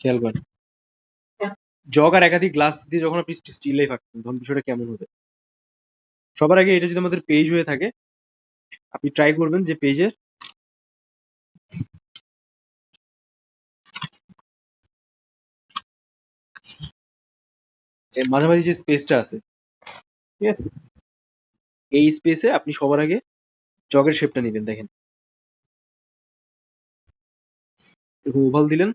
খেয়াল করেন, জগ আর একাধিক গ্লাস দিয়ে যখন আপনি স্টিল লাইফ আঁকবেন তখন বিষয়টা কেমন হবে। সবার আগে এটা যদি আমাদের পেজ হয়ে থাকে, আপনি ট্রাই করবেন যে পেজের মাঝামাঝি যে স্পেসটা আছে, ঠিক আছে, এই স্পেসে আপনি সবার আগে জগের শেপটা নেবেন। দেখেন এরকম ওভাল দিলেন,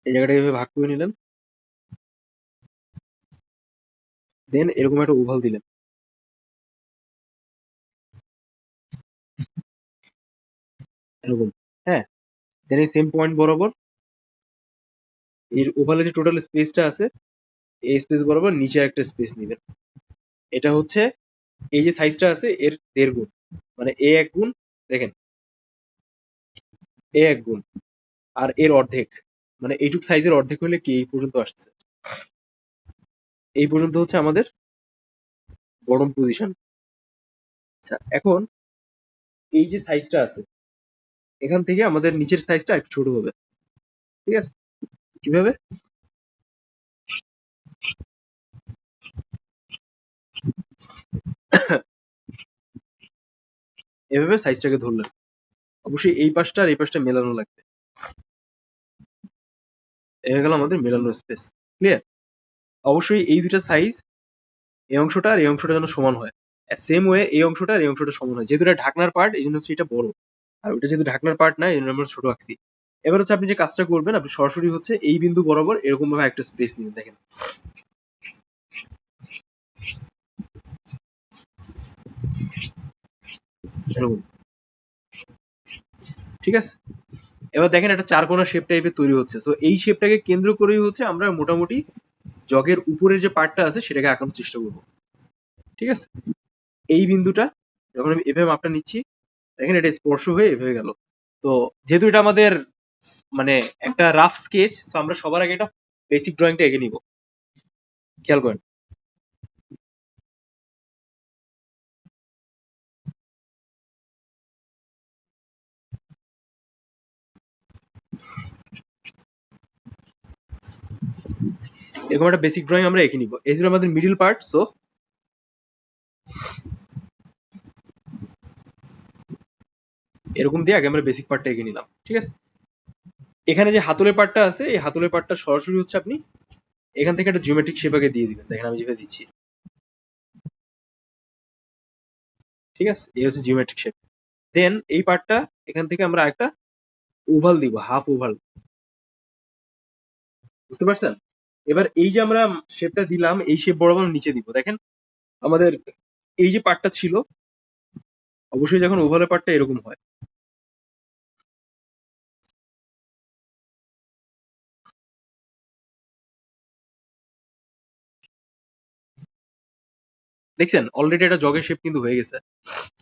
এই জায়গাটা এভাবে ভাগ করে নিলেন, দেন এরকম একটা ওভাল দিলেন, এরকম। হ্যাঁ, দেন এই সেম পয়েন্ট বরাবর এর ওভালে যে টোটাল স্পেসটা আছে এই স্পেস বরাবর নিচে একটা স্পেস নেবেন। এটা হচ্ছে এই যে সাইজটা আছে এর 1.5 গুণ, মানে এ 1 গুণ, দেখেন এ 1 গুণ আর এর অর্ধেক, মানে এইটুক সাইজের অর্ধেক হলে কি এই পর্যন্ত আসছে, এই পর্যন্ত হচ্ছে আমাদের বটম পজিশন। আচ্ছা, এখন এই যে সাইজটা আছে এখান থেকে আমাদের নিচের সাইজটা একটু ছোট হবে, ঠিক আছে। কিভাবে? এভাবে সাইজটাকে ধরলেন, অবশ্যই এই পাশটা আর এই পাশটা মেলানো লাগবে। এ হয়ে গেল আমাদের মেলানো স্পেস। ক্লিয়ার? অবশ্যই এই দুইটা সাইজ, এই অংশটা আর এই অংশটা যেন সমান হয়। সেম ওয়ে এই অংশটা আর এই অংশটা সমান হয়, যেহেতু এটা ঢাকনার পার্ট এই জন্য হচ্ছে এটা বড়, আর ওটা যেহেতু ঢাকনার পার্ট না এই জন্য আমরা ছোট আঁকছি। এবার হচ্ছে আপনি যে কাজটা করবেন, আপনি সরাসরি হচ্ছে এই বিন্দু বরাবর এরকম ভাবে একটা স্পেস নিবেন। দেখেন এরকম, ঠিক আছে। এবার দেখেন একটা চারকোনা শেপ টাইপের তৈরি হচ্ছে। সো এই শেপটাকে কেন্দ্র করেই হচ্ছে আমরা মোটামুটি জগের উপরের যে পার্টটা আছে সেটাকে আঁকানোর চেষ্টা করবো, ঠিক আছে। এই বিন্দুটা যখন আমি এভাবে মাপটা নিচ্ছি, দেখেন এটা স্পর্শ হয়ে এভাবে গেল। তো যেহেতু এটা আমাদের মানে একটা রাফ স্কেচ, তো আমরা সবার আগে এটা বেসিক ড্রয়িংটা এঁকে নিব। খেয়াল করেন, এরকম একটা বেসিক ড্রয়িং আমরা এঁকে নিব। এই ছিল আমাদের মিডল পার্ট। সো এরকম দিয়ে আগে আমরা বেসিক পার্টটা এঁকে নিলাম, ঠিক আছে। এখানে যে হাতলের পার্টটা আছে এই হাতলের পার্টটা সরাসরি হচ্ছে আপনি এখান থেকে একটা জিওমেট্রিক শেপ আগে দিয়ে দিবেন। দেখেন আমি যেভাবে দিচ্ছি, ঠিক আছে, এই হচ্ছে জিওমেট্রিক শেপ। দেন এই পার্টটা এখান থেকে আমরা একটা ওভাল দিব, হাফ ওভাল। বুঝতে পারছেন? এবার এই যে আমরা শেপটা দিলাম এই শেপ বরাবর নিচে দিব। দেখেন আমাদের এই যে পার্টটা ছিল, অবশ্যই যখন ওভালের পার্টটা এরকম হয়, দেখছেন অলরেডি একটা জগের শেপ কিন্তু হয়ে গেছে।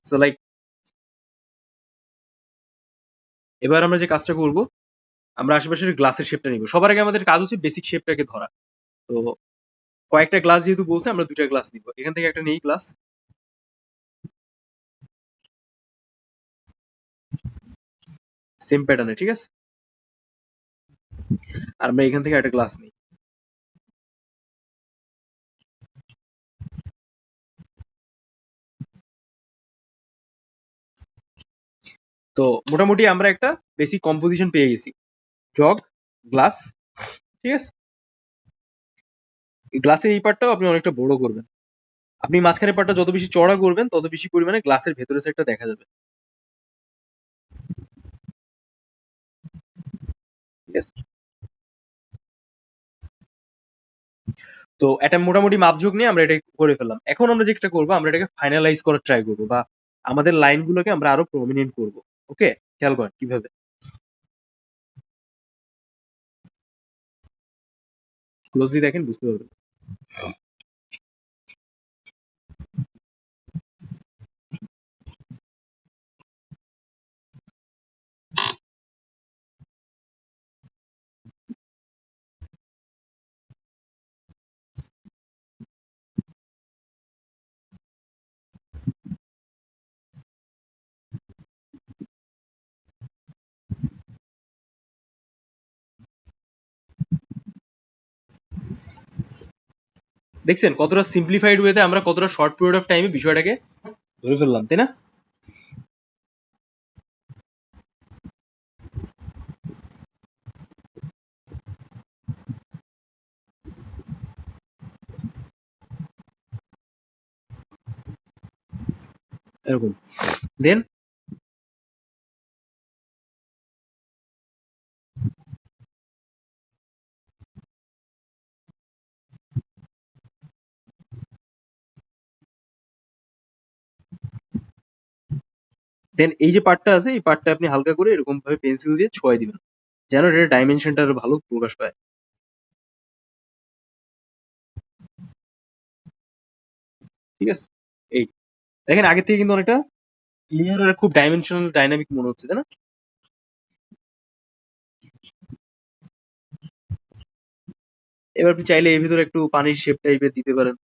সো লাইক এবার আমরা যে কাজটা করব, আমরা আশেপাশের গ্লাসের শেপটা নিব। সবার আগে আমাদের কাজ হচ্ছে বেসিক শেপটাকে ধরা। তো কয়েকটা গ্লাস যেহেতু বলছে আমরা দুইটা গ্লাস নিব। এখান থেকে একটা নেই গ্লাস, সেম প্যাটার্নে, ঠিক আছে। আর আমরা এখান থেকে একটা গ্লাস নিই। তো মোটামুটি আমরা একটা বেসিক কম্পোজিশন পেয়ে গেছি, জগ, গ্লাস, ঠিক আছে। এই গ্লাসের এই পার্টটাও আপনি অনেকটা বড় করবেন। আপনি মাঝখানের পার্টটা যত বেশি চড়া করবেন তত বেশি পরিমাণে গ্লাসের ভেতরের সাইডটা দেখা যাবে, ঠিক আছে। তো একটা মোটামুটি মাপঝোঁক নিয়ে আমরা এটা করে ফেললাম। এখন আমরা যেটা করবো আমরা এটাকে ফাইনালাইজ করার ট্রাই করবো, বা আমাদের লাইনগুলোকে আমরা আরো প্রমিনেন্ট করবো। ওকে, খেয়াল করেন কিভাবে। ক্লোজলি দেখেন, বুঝতে পারবেন। দেখছেন কতটা সিম্পলিফাইড ওয়েতে আমরা কতটা শর্ট পিরিয়ড অফ টাইমে বিষয়টাকে ধরে ফেললাম, তাই না? এরকম। দেন এই যে পার্টটা আছে, এই পার্টটা আপনি হালকা করে এরকম ভাবে পেন্সিল দিয়ে ছোঁয়াই দিবেন, যেন এটা ডাইমেনশনটা আরো ভালো প্রকাশ পায়। ঠিক আছে, এই দেখেন আগের থেকে কিন্তু অনেকটা ক্লিয়ার আর খুব ডাইমেনশনাল ডাইনামিক মনে হচ্ছে, তাই না? এবার আপনি চাইলে এর ভিতরে একটু পানির শেপ টাইপের দিতে পারেন,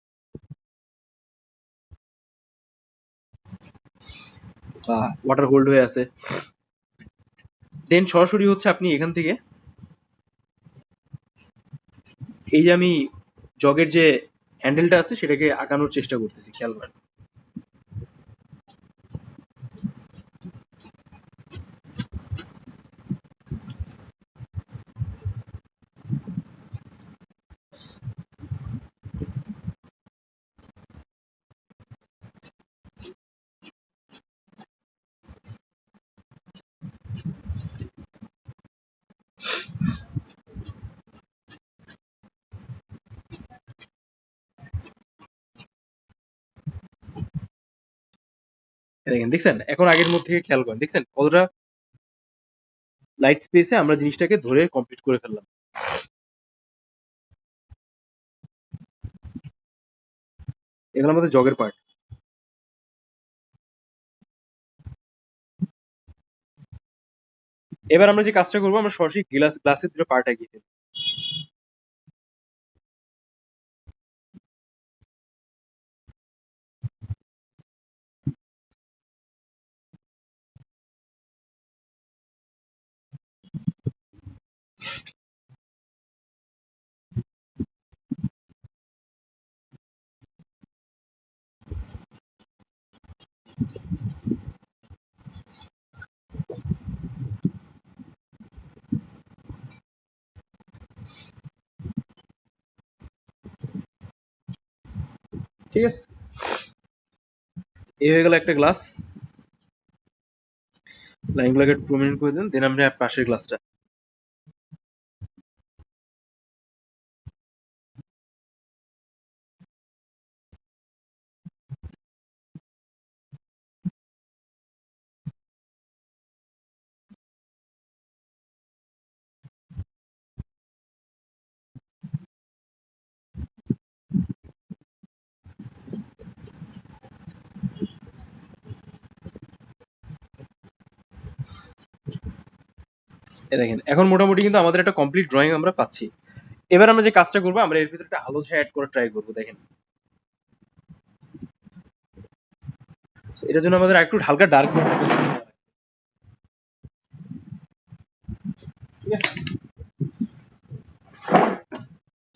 বা ওয়াটার হোল্ড হয়ে আছে। দেন সরাসরি হচ্ছে আপনি এখান থেকে এই যে আমি জগের যে হ্যান্ডেলটা আছে সেটাকে আঁকানোর চেষ্টা করতেছি, খেয়াল করেন। দেখেন, দেখছেন এখন আগের মধ্যে থেকে খেয়াল করেন, দেখছেন কতটা লাইট স্পেসে আমরা জিনিসটাকে ধরে কমপ্লিট করে ফেললাম। এগুলো আমাদের জগের পার্ট। এবার আমরা যে কাজটা করবো, আমরা সরাসরি গ্লাসের দুটো পার্ট এগিয়ে ফেলবো। ঠিক আছে, এই হয়ে গেল একটা গ্লাস। লাইনগুলোকে প্রমিনেন্ট করে দেন, দেন আমরা পাশের গ্লাসটা। দেখেন এখন মোটামুটি কিন্তু আমাদের একটা কমপ্লিট ড্রয়িং আমরা পাচ্ছি। এবার আমরা যে কাজটা করবো, আমরা এর ভিতরে একটা আলো ছায়া অ্যাড করার ট্রাই করবো। দেখেন, So, এটার জন্য আমাদের একটু হালকা ডার্ক, ঠিক আছে,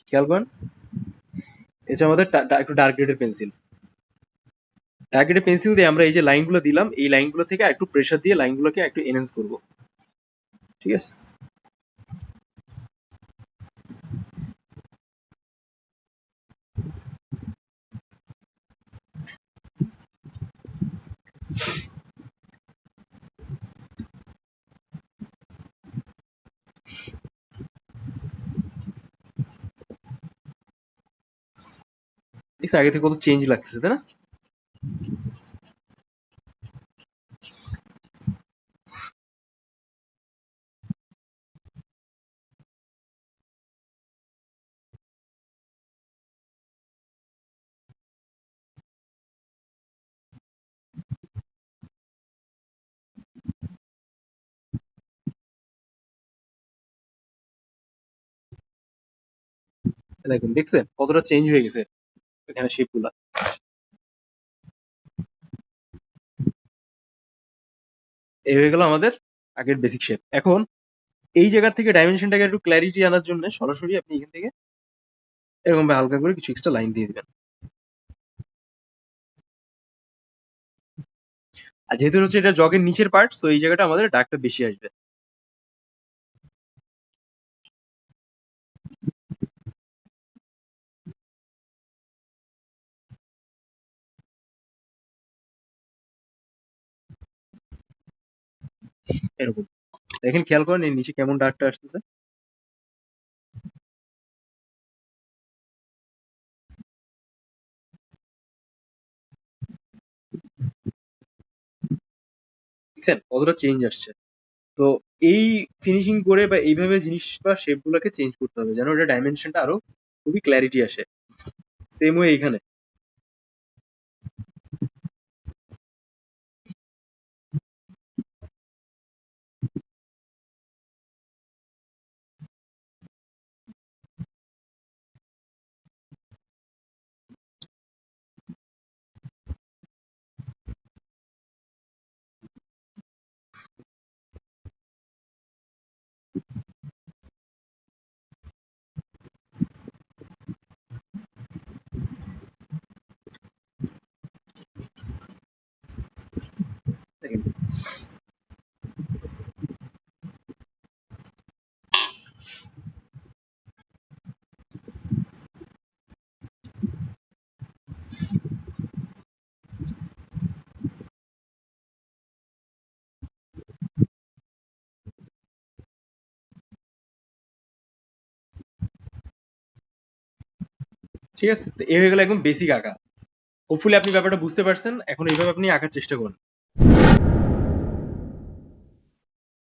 খেয়াল করেন। এটা আমাদের একটু ডার্ক গ্রেডের পেন্সিল। ডার্ক গ্রেডের পেন্সিল দিয়ে আমরা এই যে লাইনগুলো দিলাম, এই লাইনগুলো থেকে একটু প্রেসার দিয়ে লাইনগুলোকে একটু এনহেন্স করবো। ঠিক আছে, ঠিক আছে, আগে থেকে কত চেঞ্জ লাগতেছে, তাই না? দেখুন, দেখছেন কতটা চেঞ্জ হয়ে গেছে এখানে শেপ গুলা। এই হয়ে গেল আমাদের আগের বেসিক শেপ। এখন এই জায়গা থেকে ডাইমেনশনটাকে একটু ক্ল্যারিটি আনার জন্য সরাসরি আপনি এখান থেকে এরকম ভাবে হালকা করে কিছু এক্সট্রা লাইন দিয়ে দিবেন। আর যেহেতু হচ্ছে এটা জগের নিচের পার্ট, তো এই জায়গাটা আমাদের দাগটা বেশি আসবে। এরকম দেখেন, খেয়াল করেন এর নিচে কেমন দাগটা আসতেছে। দেখছেন কতটা চেঞ্জ আসছে। তো এই ফিনিশিং করে বা এইভাবে জিনিস বা শেপ গুলাকে চেঞ্জ করতে হবে যেন এটা ডাইমেনশনটা আরো খুবই ক্ল্যারিটি আসে। সেম ওয়ে এইখানে দেখেন। ঠিক আছে, তো এই হয়ে গেল একদম বেসিক আঁকা। হোপফুলি আপনি ব্যাপারটা বুঝতে পারছেন। এখন এইভাবে আপনি আঁকার চেষ্টা করুন।